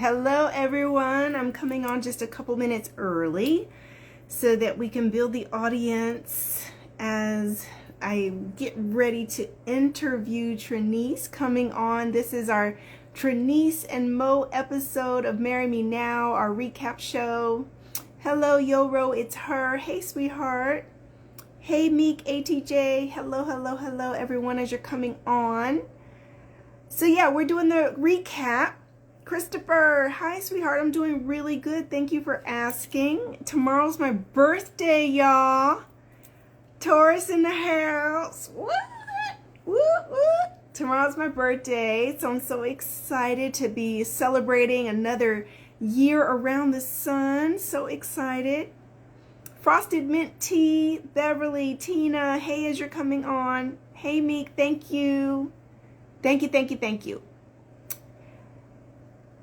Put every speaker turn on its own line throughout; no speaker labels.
Hello, everyone. I'm coming on just a couple minutes early so that we can build the audience as I get ready to interview Trinice coming on. This is our Trinice and Mo episode of Marry Me Now, our recap show. Hello, Yoro, it's her. Hey, sweetheart. Hey, Meek, ATJ. Hello, everyone, as you're coming on. So yeah, we're doing the recap. Christopher, hi sweetheart, I'm doing really good. Thank you for asking. Tomorrow's my birthday, y'all. Taurus in the house. What? Tomorrow's my birthday, so I'm so excited to be celebrating another year around the sun. So excited. Frosted Mint Tea, Beverly, Tina, hey as you're coming on. Hey Meek, thank you. Thank you.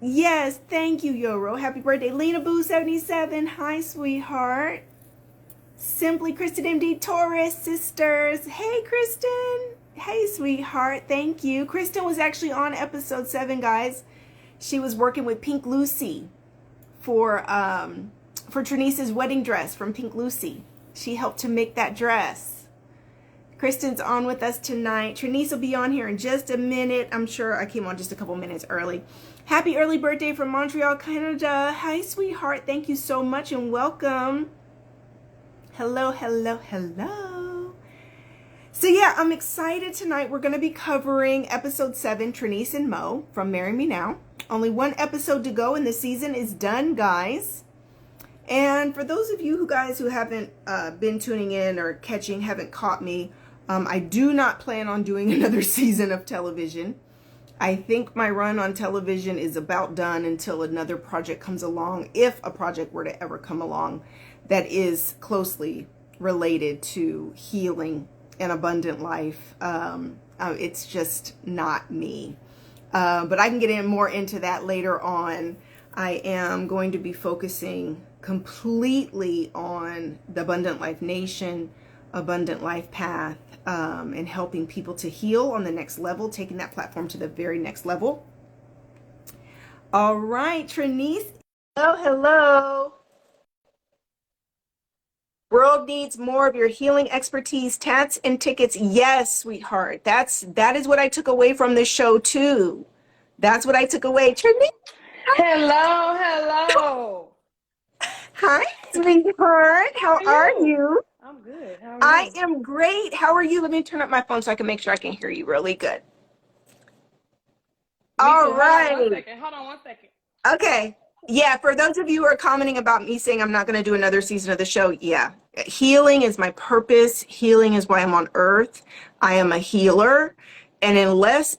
Yes, thank you, Yoro. Happy birthday. Lena Boo 77. Hi, sweetheart. Simply Kristen MD Taurus sisters. Hey, Kristen. Hey, sweetheart. Thank you. Kristen was actually on episode 7, guys. She was working with Pink Lucy for Trinice's wedding dress from Pink Lucy. She helped to make that dress. Kristen's on with us tonight. Trinice will be on here in just a minute. I'm sure I came on just a couple minutes early. Happy early birthday from Montreal, Canada. Hi, sweetheart. Thank you so much and welcome. Hello. So yeah, I'm excited tonight. We're going to be covering episode 7, Trinice and Mo from Marry Me Now. Only one episode to go and the season is done, guys. And for those of you who haven't been tuning in or haven't caught me, I do not plan on doing another season of television. I think my run on television is about done until another project comes along, if a project were to ever come along that is closely related to healing and abundant life. It's just not me. But I can get more into that later on. I am going to be focusing completely on the Abundant Life Nation, Abundant Life Path, and helping people to heal on the next level, taking that platform to the very next level. All right, Trinice. Hello. World needs more of your healing expertise, tats and tickets. Yes, sweetheart. That is what I took away from this show too. That's what I took away. Trinice.
Hello.
Hi, sweetheart. How are you?
I'm good. How are you?
I am great. How are you? Let me turn up my phone so I can make sure I can hear you really good. All right.
Hold on one second.
Okay. Yeah, for those of you who are commenting about me saying I'm not going to do another season of the show, yeah. Healing is my purpose. Healing is why I'm on earth. I am a healer. And unless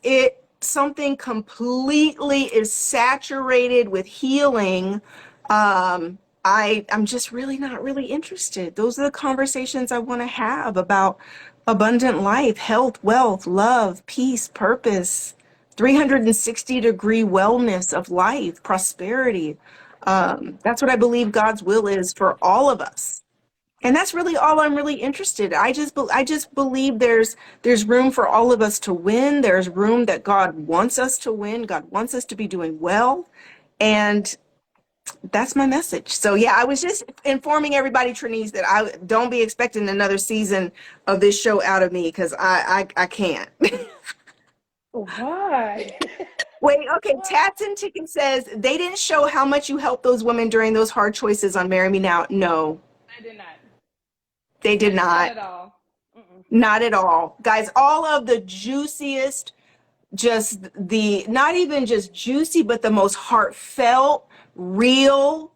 something completely is saturated with healing, I'm just really not really interested. Those are the conversations I want to have about abundant life, health, wealth, love, peace, purpose, 360-degree wellness of life, prosperity. That's what I believe God's will is for all of us. And that's really all I'm really interested in. I just believe there's room for all of us to win. There's room that God wants us to win. God wants us to be doing well. And that's my message. So yeah, I was just informing everybody, Trinice, that I don't be expecting another season of this show out of me because I can't.
Why?
Wait, okay. Tats and Chicken says they didn't show how much you helped those women during those hard choices on Marry Me Now. No,
I did not.
they did not.
Not at all.
Not at all. Guys, all of the juiciest, not even just juicy, but the most heartfelt, real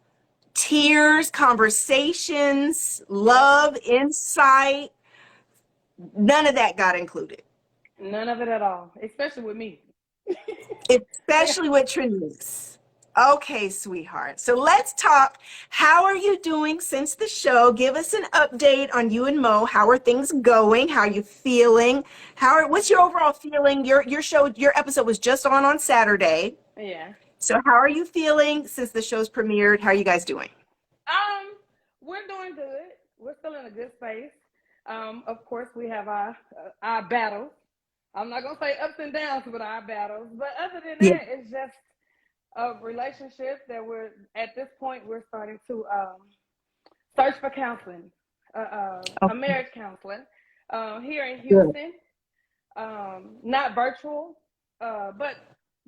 tears, conversations, love, insight. None of that got included.
None of it at all, especially with me.
Especially with Trinice. Okay, sweetheart. So let's talk. How are you doing since the show? Give us an update on you and Mo. How are things going? How are you feeling? What's your overall feeling? Your episode was just on Saturday.
Yeah.
So how are you feeling since the show's premiered? How are you guys doing?
We're doing good. We're still in a good space. Of course, we have our battles. I'm not gonna say ups and downs, but our battles. But other than that, it's just of relationships that we're at this point we're starting to search for counseling, a
Okay,
marriage counseling here in
good.
Houston. Not virtual, but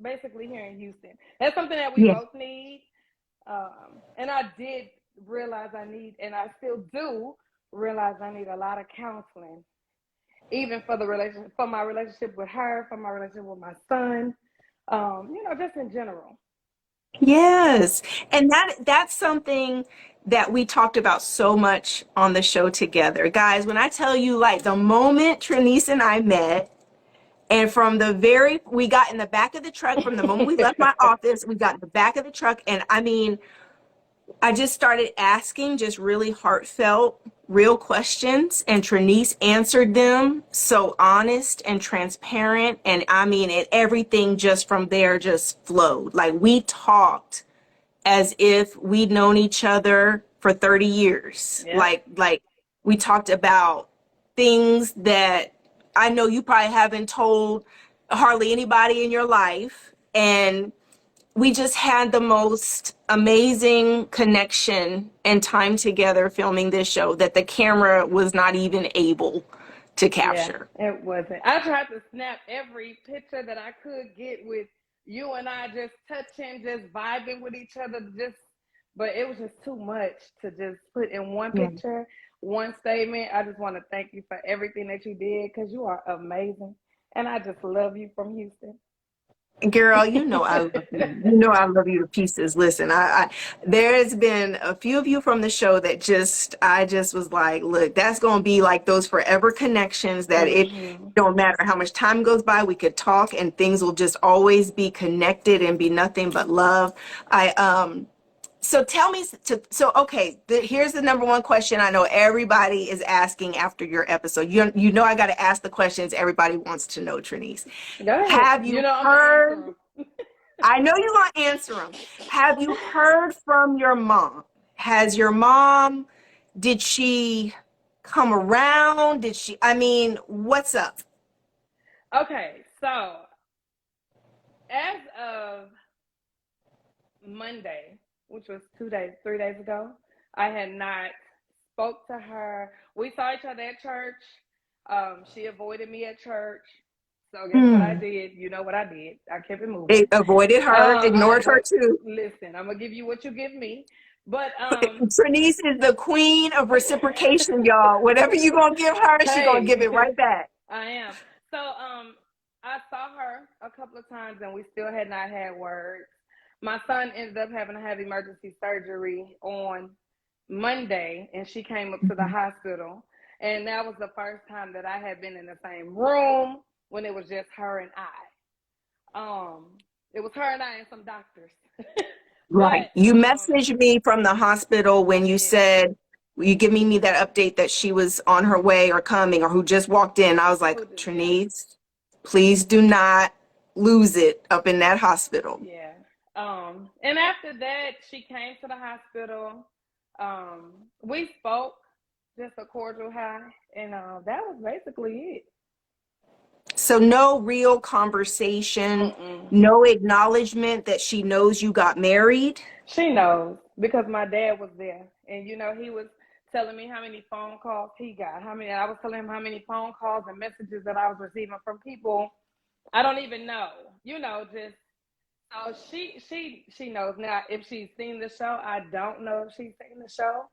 basically here in Houston. That's something that we
Yeah.
both need. And I did realize I need, and I still do realize I need a lot of counseling, even for the relationship, for my relationship with her, for my relationship with my son, just in general.
Yes. And that's something that we talked about so much on the show together. Guys, when I tell you, like, the moment Trinice and I met, and from the we got in the back of the truck, from the moment we left my office, we got in the back of the truck. And I mean, I just started asking just really heartfelt, real questions, and Trinice answered them so honest and transparent. And I mean, everything just from there just flowed. Like, we talked as if we'd known each other for 30 years.
Yep.
Like we talked about things that I know you probably haven't told hardly anybody in your life. And we just had the most amazing connection and time together filming this show that the camera was not even able to
Yeah,
capture.
it wasn't. I tried to snap every picture that I could get with you and I just touching, just vibing with each other, but it was just too much to just put in one
Yeah.
picture, one statement. I just want to thank you for everything that you did because you are amazing. And I just love you from Houston.
Girl, you know I love you. You know I love you to pieces. Listen, there's been a few of you from the show that I just was like, look, that's gonna be like those forever connections that it
Mm-hmm.
don't matter how much time goes by, we could talk and things will just always be connected and be nothing but love. I So tell me, okay, here's the number one question I know everybody is asking after your episode. You know I got to ask the questions everybody wants to know, Trinice.
Go ahead.
Have
You
you
know I'm gonna
heard?
answer them.
I know you want to answer them. Have you heard from your mom? Has your mom, did she come around? I mean, what's up?
Okay, so as of Monday, which was 2 days, 3 days ago, I had not spoke to her. We saw each other at church. She avoided me at church. So guess what I
Hmm.
did? You know what I did? I kept it moving.
It avoided her,
I
ignored her
would
too.
listen. I'm gonna give you what you give me, but
Trinice is the queen of reciprocation, y'all. Whatever you gonna give her, she gonna give it
hey,
right back.
I am. So I saw her a couple of times, and we still had not had words. My son ended up having to have emergency surgery on Monday, and she came up to the hospital. And that was the first time that I had been in the same room when it was just her and I. It was her and I and some doctors.
Right.
But
You messaged me from the hospital when
I
you
did.
said, were you giving me that update that she was on her way or coming or who just walked in? I was like,
Yeah,
Trinice, please do not lose it up in that hospital.
yeah. And after that, she came to the hospital. We spoke, just a cordial hi, and that was basically
So no real
it.
conversation,
Mm-mm.
no acknowledgement that she knows you got married.
She knows because my dad was there, and he was telling me how many phone calls he got. How many? I was telling him how many phone calls and messages that I was receiving from people I don't even know. Just so she knows now. If she's seen the show, I don't know if she's seen the show,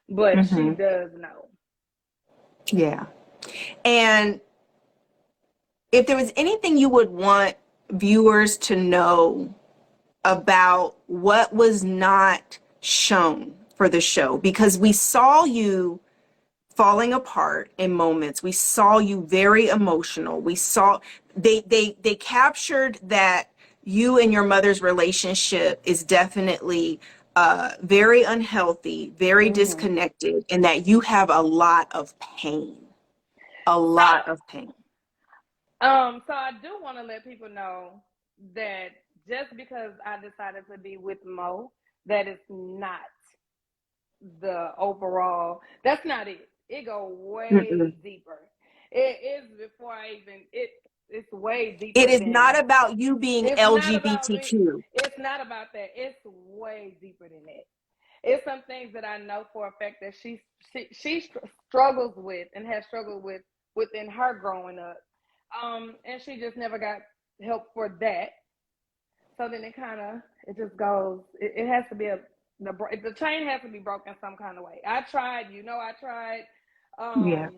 but she
Hmm.
does know.
Yeah. And if there was anything you would want viewers to know about what was not shown for the show, because we saw you falling apart in moments. We saw you very emotional. We saw they captured that you and your mother's relationship is definitely very unhealthy, very
Hmm.
disconnected, and that you have a lot of pain. A
So,
lot of pain.
so I do want to let people know that just because I decided to be with Mo, that is not the overall. That's not it. It go
Mm-mm.
way deeper. It is before I even it. it's way
It
deeper
is
than.
not about you being
It's not about me.
LGBTQ.
It's not about that. It's way deeper than that. It's some things that I know for a fact that she struggles with and has struggled with within her growing up, and she just never got help for that. So then it just goes. It has to be the chain has to be broken some kind of way. I tried, I tried,
Yeah,
um,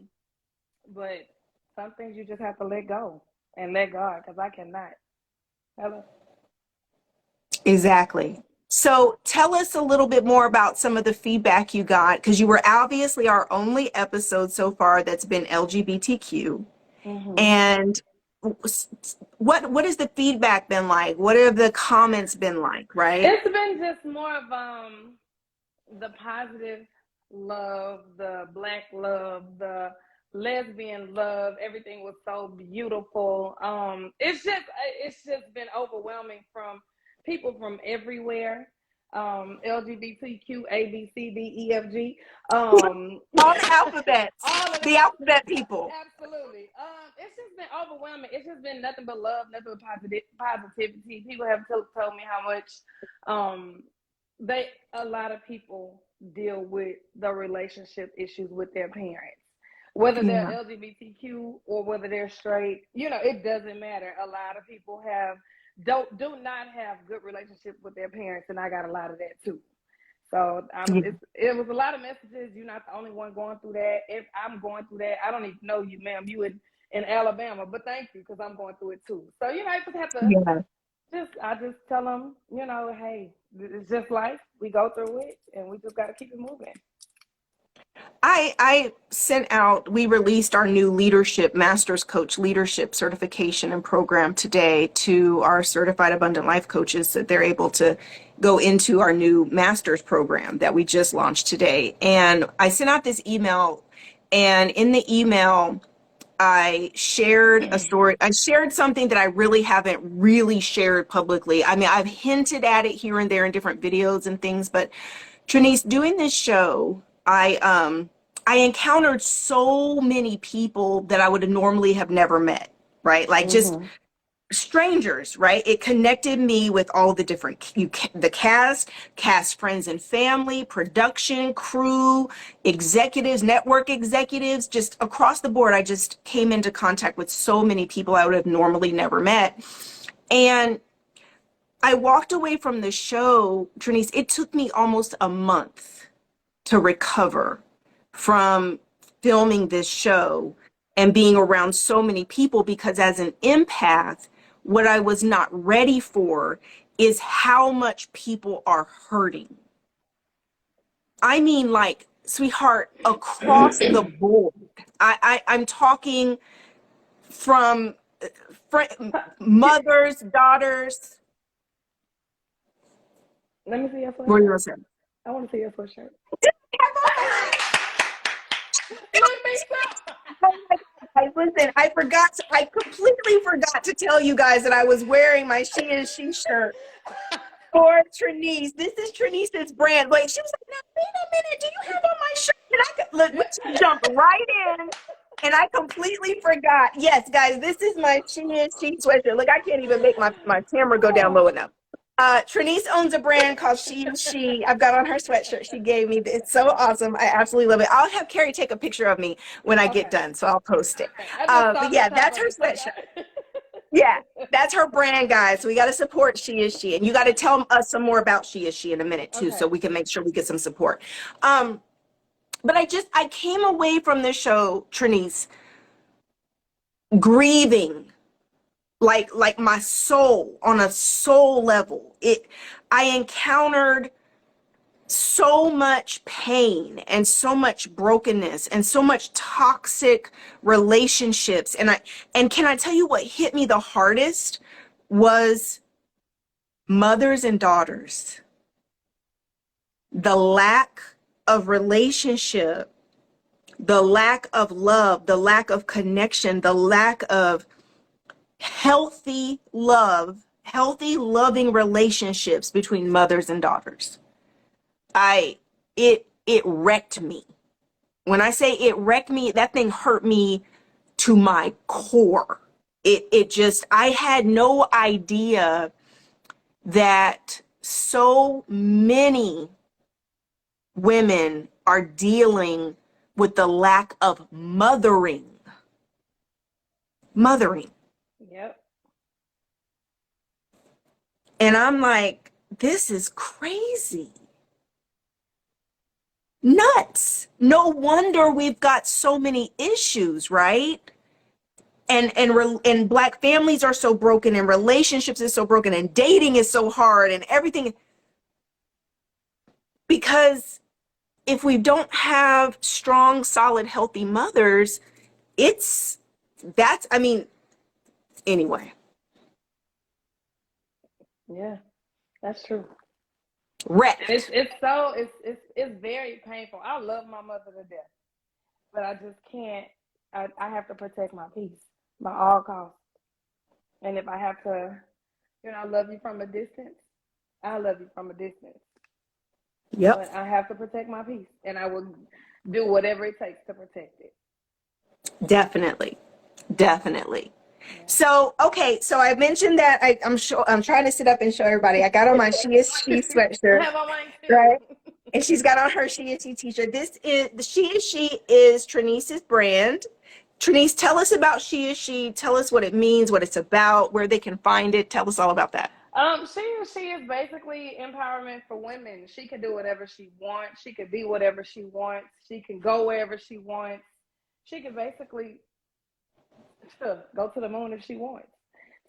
but some things you just have to let go and let God, because I cannot. Hello.
exactly. So tell us a little bit more about some of the feedback you got, because you were obviously our only episode so far that's been LGBTQ.
Mm-hmm.
And what has the feedback been like? What have the comments been like, right?
It's been just more of the positive love, the black love, the lesbian love. Everything was so beautiful. It's just been overwhelming from people from everywhere. LGBTQ, A, B, C, D, E, F, G.
All the alphabets,
All of
the
that.
alphabet people.
Absolutely. It's just been overwhelming. It's just been nothing but love, nothing but positivity. People have told me how much um, a lot of people deal with the relationship issues with their parents, whether they're
Yeah.
LGBTQ or whether they're straight. It doesn't matter. A lot of people do not have good relationships with their parents, and I got a lot of that too. So
Yeah.
it was a lot of messages. You're not the only one going through that. If I'm going through that, I don't even know you, ma'am. You in Alabama, but thank you, because I'm going through it too. So I just have to
Yeah.
I just tell them, hey, it's just life. We go through it, and we just got to keep it moving.
I sent out, we released our new leadership, Master's Coach Leadership Certification and Program today to our certified abundant life coaches, that they're able to go into our new master's program that we just launched today. And I sent out this email, and in the email, I shared a story. I shared something that I really haven't really shared publicly. I mean, I've hinted at it here and there in different videos and things, but Trinice, doing this show, I encountered so many people that I would have normally have never met, right? Like just
Mm-hmm.
strangers, right? It connected me with all the different the cast friends and family, production crew, executives, network executives, just across the board. I just came into contact with so many people I would have normally never met. And I walked away from the show, Trinice, it took me almost a month to recover from filming this show and being around so many people, because as an empath, what I was not ready for is how much people are hurting. I mean, like, sweetheart, across the board. I'm talking from mothers, daughters.
Let me see your
What are you
sweatshirt.
gonna say?
I want to see your sweatshirt.
Let
Let me see.
Oh my God. Listen, I completely forgot to tell you guys that I was wearing my She Is She shirt for Trinice. This is Trinice's brand. Like, she was like, now, wait a minute, do you have on my shirt? And look, we just jumped right in, and I completely forgot. Yes, guys, this is my She Is She sweatshirt. Look, I can't even make my camera go down low enough. Trinice owns a brand called She Is She. I've got on her sweatshirt she gave me. It's so awesome. I absolutely love it. I'll have Carrie take a picture of me when I get
Okay.
done, so I'll post it.
Okay. I just saw
But
the
yeah,
top
that's
of
her
it. So
sweatshirt. Yeah, that's her brand, guys. So we got to support She Is She, and you got to tell us some more about She Is She in a minute too, so
okay.
we can make sure we get some support. Um, but I came away from this show, Trinice, grieving like my soul on a soul level. I encountered so much pain and so much brokenness and so much toxic relationships, and can I tell you what hit me the hardest was mothers and daughters. The lack of relationship, the lack of love, the lack of connection, the lack of healthy love, healthy loving relationships between mothers and daughters. I it wrecked me. When I say it wrecked me, that thing hurt me to my core. it just, I had no idea that so many women are dealing with the lack of mothering.
Yep.
And I'm like, this is crazy. Nuts. No wonder we've got so many issues, right? And Black families are so broken, and relationships is so broken, and dating is so hard, and everything, because if we don't have strong, solid, healthy mothers, it's that's, I mean, anyway,
Yeah, that's true. And
wrecked.
it's very painful. I love my mother to death, but I just can't. I have to protect my peace by all costs. And if I have to, love you from a distance, I love you from a distance.
Yep.
But I have to protect my peace, and I will do whatever it takes to protect it.
Definitely. Definitely.
Yeah.
So, okay, so I mentioned that I'm trying to sit up and show everybody. I got on my She Is She
I
sweatshirt,
have on mine too.
right? And she's got on her She Is She t-shirt. This is the She is Trinice's brand. Trinice, tell us about She Is She. Tell us what it means, what it's about, where they can find it. Tell us all about that.
She is basically empowerment for women. She can do whatever she wants. She can be whatever she wants. She can go wherever she wants. She can basically go to the moon if she wants.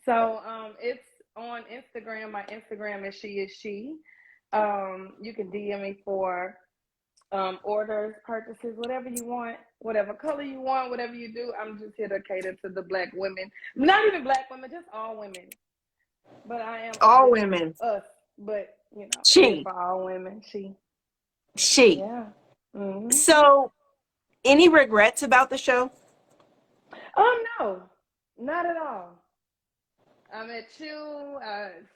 So it's on Instagram. My Instagram is She Is She. You can DM me for orders, purchases, whatever you want, whatever color you want, whatever you do. I'm just here to cater to the Black women. Not even Black women, just all women. But I am
All
under
women.
us. But it is
She.
for all women.
She.
Yeah. Mm-hmm.
So, any regrets about the show?
No, not at all. I met you,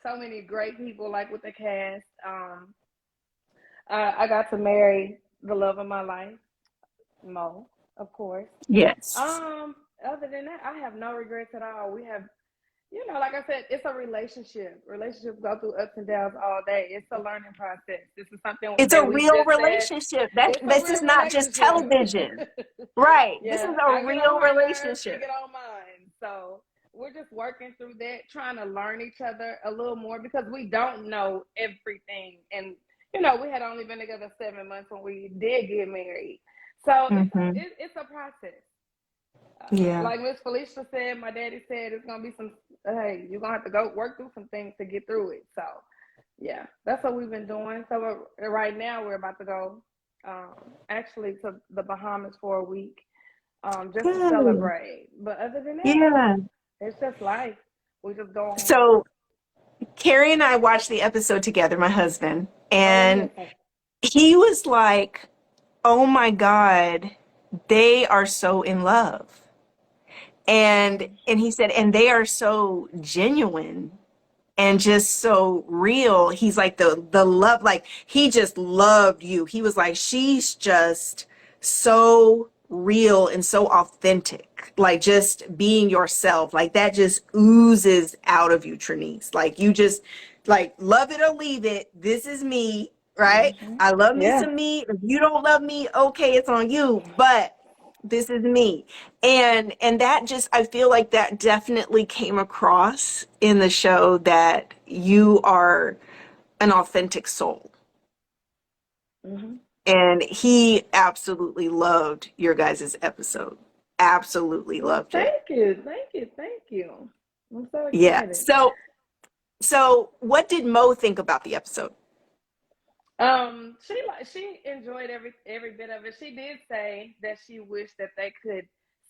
so many great people, like with the cast. I got to marry the love of my life, Mo, of course.
Yes.
Other than that, I have no regrets at all. We have, like I said, it's a relationship. Relationships go through ups and downs all day. It's a learning process. This is something
It's a
that we
real
just had.
relationship.
It's a
This is
real
not just
relationship.
television. Right. This is
Yeah,
a
I get on
real
her nerves. She
relationship.
get on mine. So we're just working through that, trying to learn each other a little more because we don't know everything. And we had only been together 7 months when we did get married. So
Mm-hmm.
it's a process.
Yeah.
Like Miss Felicia said, my daddy said it's gonna be some. Hey, you're gonna have to go work through some things to get through it. So yeah, that's what we've been doing. So right now we're about to go, actually to the Bahamas for a week, just to
Good.
celebrate. But other than that,
Yeah.
it's just life. We just go on.
So Carrie and I watched the episode together, my husband,
Oh, what do you
and
say?
he was like, "Oh my God, they are so in love." And he said, "And they are so genuine and just so real." He's like, the love, like he just loved you. He was like, she's just so real and so authentic, like just being yourself, like that just oozes out of you, Trinice. Like you just like love it or leave it. This is me, right?
Mm-hmm.
I love me
Yeah.
some me. If you don't love me, okay, it's on you, but this is me. And that just, I feel like that definitely came across in the show, that you are an authentic soul.
Mm-hmm.
And he absolutely loved your guys' episode. Absolutely
Well,
loved it.
thank you, thank you, thank you. I'm so
Yeah.
excited.
So what did Mo think about the episode?
She enjoyed every bit of it. She did say that she wished that they could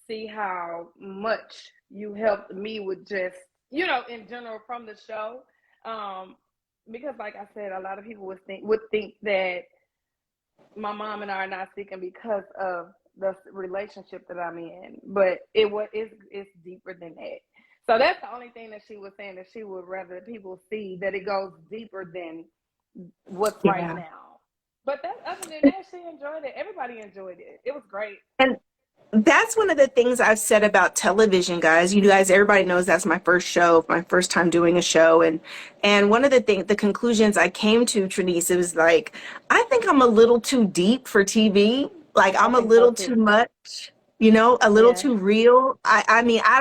see how much you helped me with just in general from the show. Um, because like I said, a lot of people would think that my mom and I are not speaking because of the relationship that I'm in, but it's deeper than that. So that's the only thing that she was saying, that she would rather people see that it goes deeper than what's right
Yeah.
now. But other than that, she enjoyed it. Everybody enjoyed it. It was great.
And That's one of the things I've said about television, guys. You guys, everybody knows that's my first show, my first time doing a show, and one of the conclusions I came to, Trinice, was like, I think I'm a little too deep for TV. Like
I
I'm a
think so
little
too.
too much, a little
Yeah.
too real. I mean, I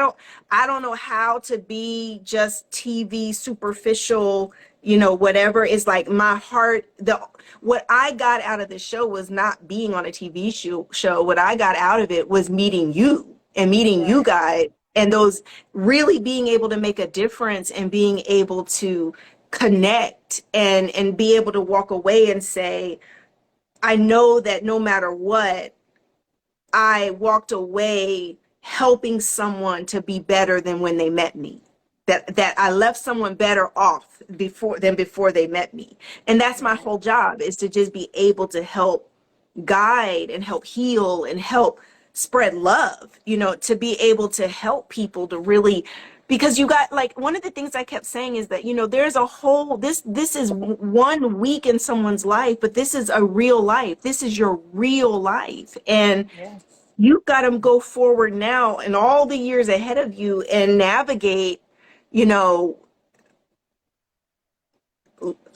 don't know how to be just TV superficial, whatever. Is like my heart, the what I got out of the show was not being on a TV show. What I got out of it was meeting you and meeting you
Right.
guys, and those really being able to make a difference and being able to connect and be able to walk away and say, I know that no matter what, I walked away helping someone to be better than when they met me. That I left someone better off before they met me. And that's my
Right.
whole job, is to just be able to help guide and help heal and help spread love, to be able to help people to really, because you got, like, one of the things I kept saying is that, there's a whole, this is one week in someone's life, but this is a real life. This is your real life. And
Yeah.
you've got to go forward now and all the years ahead of you and navigate, you know,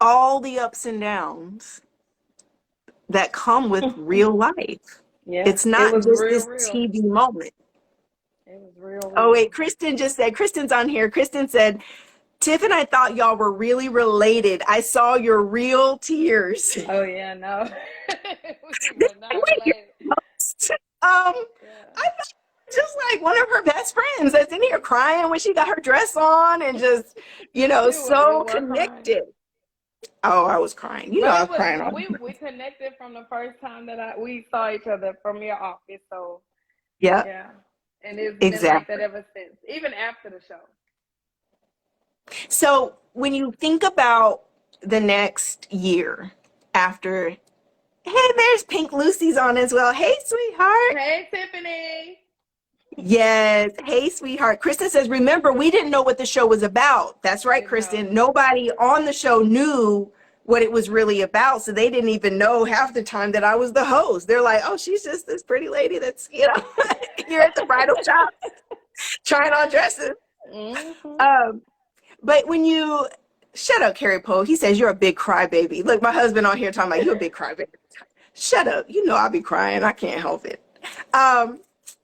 all the ups and downs that come with real life.
Yeah.
It's
It
not
was
just
real,
this
real.
TV moment.
It was real,
Oh, wait,
real.
Kristen's on here. Kristen said, Tiff and I thought y'all were really related. I saw your real tears.
Oh yeah, no. We were not
Wait, you're
related.
the host?
Yeah.
I thought just like one of her best friends that's in here crying when she got her dress on and just,
We
so
were crying.
connected. Oh, I was crying.
But
I
it
was
was
crying all the
we
time.
connected from the first time that we saw each other from your office. So
Yeah,
yeah. And it's been like that
exactly.
ever since. Even after the show.
So when you think about the next year after, hey, there's Pink Lucy's on as well. Hey, sweetheart.
Hey Tiffany.
Yes. Hey, sweetheart. Kristen says, remember, we didn't know what the show was about. That's
We
right,
didn't know.
Kristen. Nobody on the show knew what it was really about. So they didn't even know half the time that I was the host. They're like, oh, she's just this pretty lady that's, here at the bridal shop trying on dresses.
Hmm.
Um, but when you shut up, Carrie Poe, he says you're a big crybaby. Look, my husband on here talking about you a big crybaby. Shut up. You know I'll be crying. I can't help it. Um,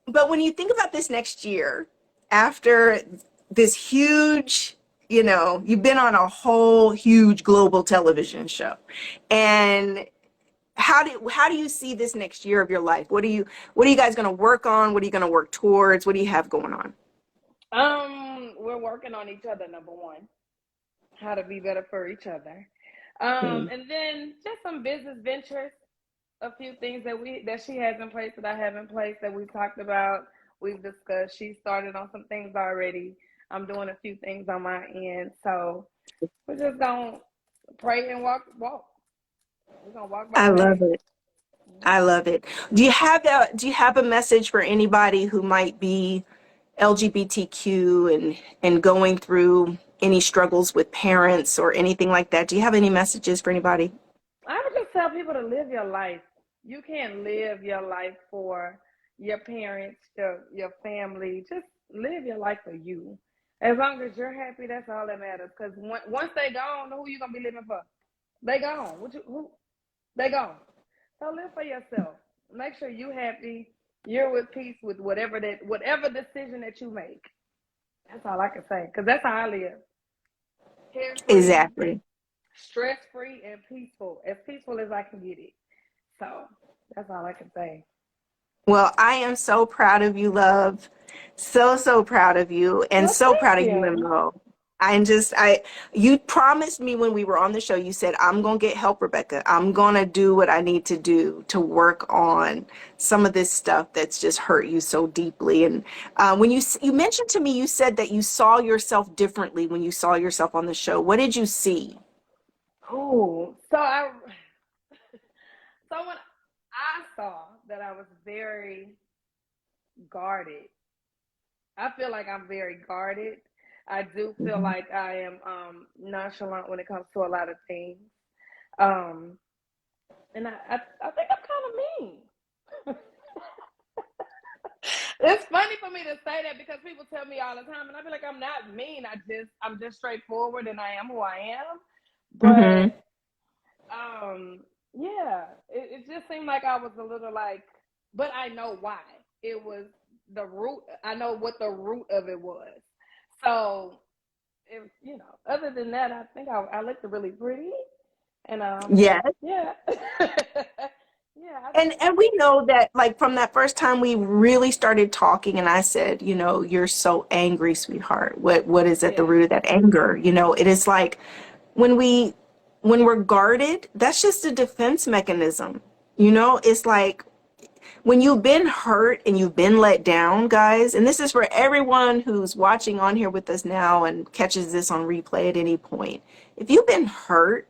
but when you think about this next year, after this huge, you've been on a whole huge global television show. And how do you see this next year of your life? What are you guys going to work on? What are you going to work towards? What do you have going on?
We're working on each other, number one. How to be better for each other.
Hmm.
And then just some business ventures, a few things that she has in place that I have in place that we've talked about, we've discussed. She started on some things already. I'm doing a few things on my end. So we're just gonna pray and walk. We're gonna walk by
I love
faith.
it. I love it. Do you have a message for anybody who might be LGBTQ and going through any struggles with parents or anything like that? Do you have any messages for anybody?
I would just tell people to live your life. You can't live your life for your parents, your family. Just live your life for you. As long as you're happy, that's all that matters. Because once they gone, who you gonna be living for? They gone. Who? They gone. So live for yourself. Make sure you happy. You're with peace with whatever decision that you make. That's all I can say. Because that's how I live. Carefree,
Exactly.
stress free, and peaceful as I can get it. So that's all I can say.
Well, I am so proud of you, love. So, so proud of you, and
Well,
so
thank
proud of you and
you.
Mo. You promised me when we were on the show, you said, I'm going to get help, Rebecca. I'm going to do what I need to do to work on some of this stuff that's just hurt you so deeply. And when you mentioned to me, you said that you saw yourself differently when you saw yourself on the show. What did you see?
Oh, so when I saw that I was very guarded, I feel like I'm very guarded. I do feel
Mhm.
like I am nonchalant when it comes to a lot of things. Um, and I think I'm kind of mean. It's funny for me to say that because people tell me all the time, and I be like, I'm not mean. I'm just straightforward, and I am who I am.
Mm-hmm.
But yeah, it just seemed like I was a little like, but I know why. It was the root. I know what the root of it was. So, other than that, I think I looked really pretty, and
Yes.
yeah, yeah,
And we know that, like, from that first time we really started talking, and I said, you're so angry, sweetheart. What is at the
yeah,
root of that anger? It is like when we're guarded, that's just a defense mechanism. It's like when you've been hurt and you've been let down, guys, and this is for everyone who's watching on here with us now and catches this on replay at any point. If you've been hurt,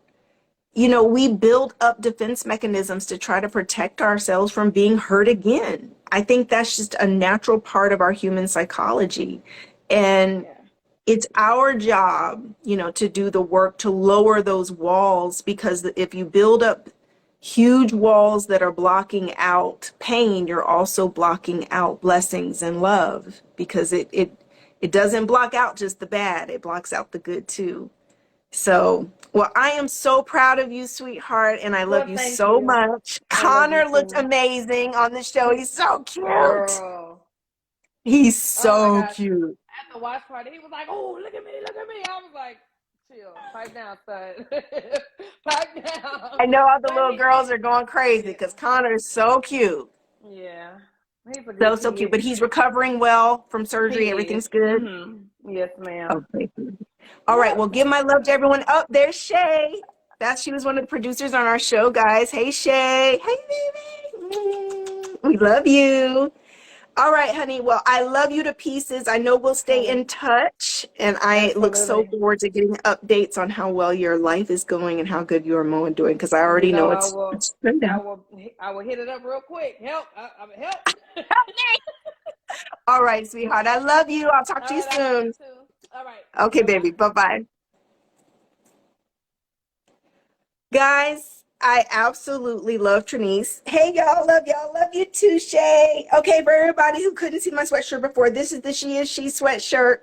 we build up defense mechanisms to try to protect ourselves from being hurt again. I think that's just a natural part of our human psychology. And
yeah,
it's our job, to do the work to lower those walls, because if you build up huge walls that are blocking out pain, you're also blocking out blessings and love, because it doesn't block out just the bad, it blocks out the good too. So, well, I am so proud of you, sweetheart, and I love
well,
you
thank
so
you.
much.
I love you
Connor looked
too,
amazing on the show. He's so cute.
girl.
He's
Oh my
so
gosh.
cute.
At the watch party, he was like, "Oh, look at me, look at me." I was like, "Chill, pipe down, son, pipe down."
I know all the
But
little girls are going crazy
yeah,
because Connor is so cute.
yeah, he's a
So,
good
so cute.
kid.
But he's recovering well from surgery.
He is.
Everything's good.
Yes, ma'am.
Okay. All right. Well,
Yep.
give my love to everyone. Oh, there's Shay. She was one of the producers on our show, guys. Hey, Shay. Hey, baby. We love you. All right, honey. Well, I love you to pieces. I know we'll stay
Okay.
in touch, and I look so
Absolutely.
forward to getting updates on how well your life is going and how good you are Mo and doing, because I
You
already
know,
know
I
it's
will.
it's turned
I
down.
will. I will hit it up real quick. Help! I help.
All right, sweetheart. I love you. I'll talk
All
to you
right. I love you
soon.
too. All right.
Okay,
Bye bye.
baby. Bye-bye. Guys, I absolutely love Trinice. Hey, y'all, love y'all. Love you too, Shay. Okay, for everybody who couldn't see my sweatshirt before, this is the She Is She sweatshirt.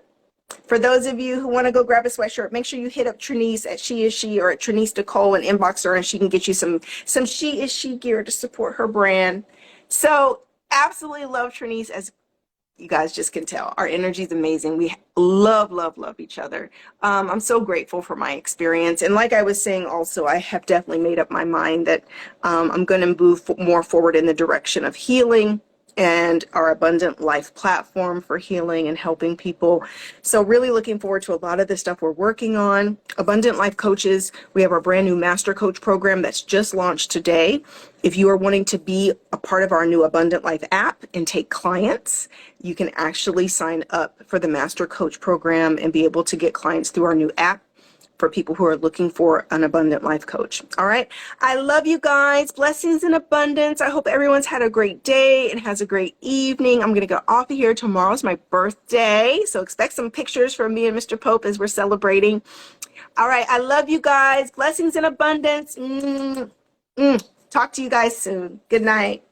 For those of you who want to go grab a sweatshirt, make sure you hit up Trinice at She Is She or at Trinice Nicole and inbox her, and she can get you some She Is She gear to support her brand. So absolutely love Trinice, as you guys just can tell. Our energy is amazing. We love, love, love each other. I'm so grateful for my experience. And like I was saying also, I have definitely made up my mind that I'm going to move more forward in the direction of healing and our Abundant Life platform for healing and helping people. So really looking forward to a lot of the stuff we're working on. Abundant Life Coaches, we have our brand new Master Coach program that's just launched today. If you are wanting to be a part of our new Abundant Life app and take clients, you can actually sign up for the Master Coach program and be able to get clients through our new app for people who are looking for an abundant life coach. All right. I love you guys. Blessings in abundance. I hope everyone's had a great day and has a great evening. I'm going to go off of here. Tomorrow's my birthday. So expect some pictures from me and Mr. Pope as we're celebrating. All right. I love you guys. Blessings in abundance. Talk to you guys soon. Good night.